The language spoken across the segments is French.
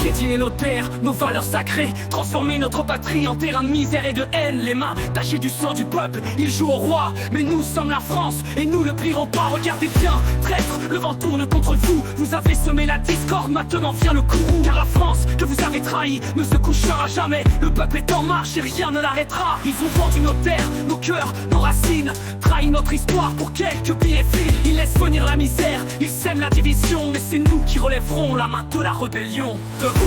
piétiner nos terres, nos valeurs sacrées, transformer notre patrie en terrain de misère et de haine. Les mains tachées du sang du peuple, ils jouent au roi, mais nous sommes la France et nous ne plierons pas. Regardez bien, traîtres, le vent tourne contre vous. Vous avez semé la discorde, maintenant vient le courroux. Car la France que vous avez trahie ne se couchera jamais. Le peuple est en marche et rien ne l'arrêtera. Ils ont vendu nos terres, nos cœurs, nos racines, trahi notre histoire pour quelques billets fils. Ils laissent venir la misère, ils sèment la division, mais c'est nous qui relèverons la main de la rébellion. Debout,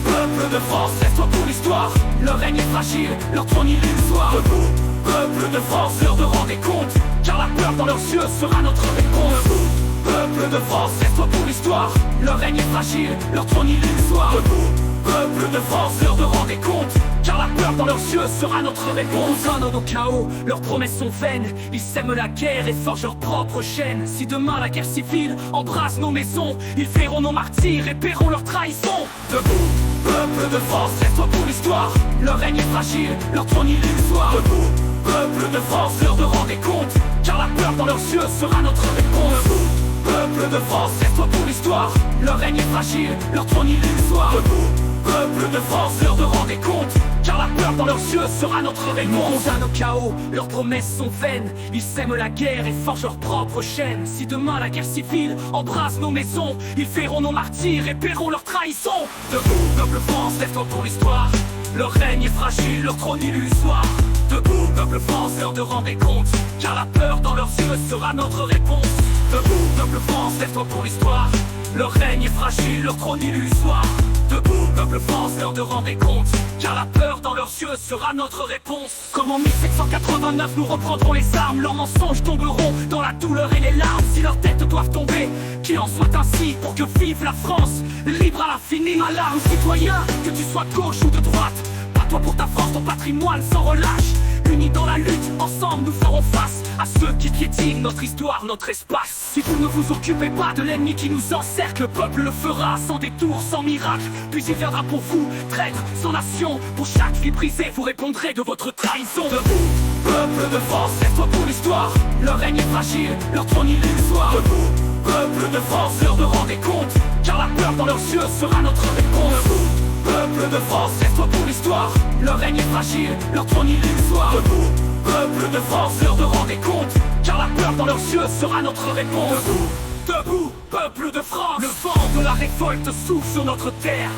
peuple de France, lève-toi pour l'histoire. Leur règne est fragile, leur trône illusoire. Debout, peuple de France, l'heure de rendre des comptes, car la peur dans leurs yeux sera notre réponse. Debout, peuple de France, lève-toi pour l'histoire. Leur règne est fragile, leur trône illusoire. Debout, peuple de France, l'heure de rendre des comptes, car la peur dans leurs yeux sera notre réponse. Dans nos chaos, leurs promesses sont vaines. Ils sèment la guerre et forgent leur propre chaîne. Si demain la guerre civile embrasse nos maisons, ils verront nos martyrs et paieront leur trahison. Debout, peuple de France, lève-toi pour l'histoire. Leur règne est fragile, leur trône illusoire. Debout, peuple de France, l'heure de rendre des comptes, car la peur dans leurs yeux sera notre réponse. Debout, peuple de France, lève-toi pour l'histoire. Leur règne est fragile, leur trône illusoire. Debout, peuple de France, l'heure de rendre des comptes, car la peur dans leurs yeux sera notre réponse. À nos chaos, leurs promesses sont vaines. Ils sèment la guerre et forgent leur propre chaîne. Si demain la guerre civile embrasse nos maisons, ils feront nos martyrs et paieront leur trahison. Debout, peuple France, lève-toi pour l'histoire. Leur règne est fragile, leur trône illusoire. Debout, peuple France, l'heure de rendre des comptes, car la peur dans leurs yeux sera notre réponse. Debout, peuple France, lève-toi pour l'histoire. Leur règne est fragile, leur trône illusoire. Debout, peuple France, l'heure de rendre des comptes, car la peur dans leurs yeux sera notre réponse. Comme en 1789, nous reprendrons les armes. Leurs mensonges tomberont dans la douleur et les larmes. Si leurs têtes doivent tomber, qu'il en soit ainsi, pour que vive la France, libre à l'infini. Alarme citoyen, que tu sois de gauche ou de droite, bats-toi pour ta force, ton patrimoine sans relâche. Unis dans la lutte, ensemble nous ferons face à ceux qui piétinent notre histoire, notre espace. Si vous ne vous occupez pas de l'ennemi qui nous encercle, le peuple le fera sans détour, sans miracle. Puis il viendra pour vous, traître sans nation. Pour chaque vie brisée, vous répondrez de votre trahison. Debout, peuple de France, lève-toi pour l'histoire. Leur règne est fragile, leur trône illusoire. Debout, peuple de France, l'heure de rendre des comptes, car la peur dans leurs yeux sera notre réponse. Debout, peuple de France, lève-toi pour l'histoire. Leur règne est fragile, leur trône illusoire. Debout, peuple de France, l'heure de rendre des comptes, car la peur dans leurs yeux sera notre réponse. Debout, debout, peuple de France. Le vent de la révolte souffle sur notre terre.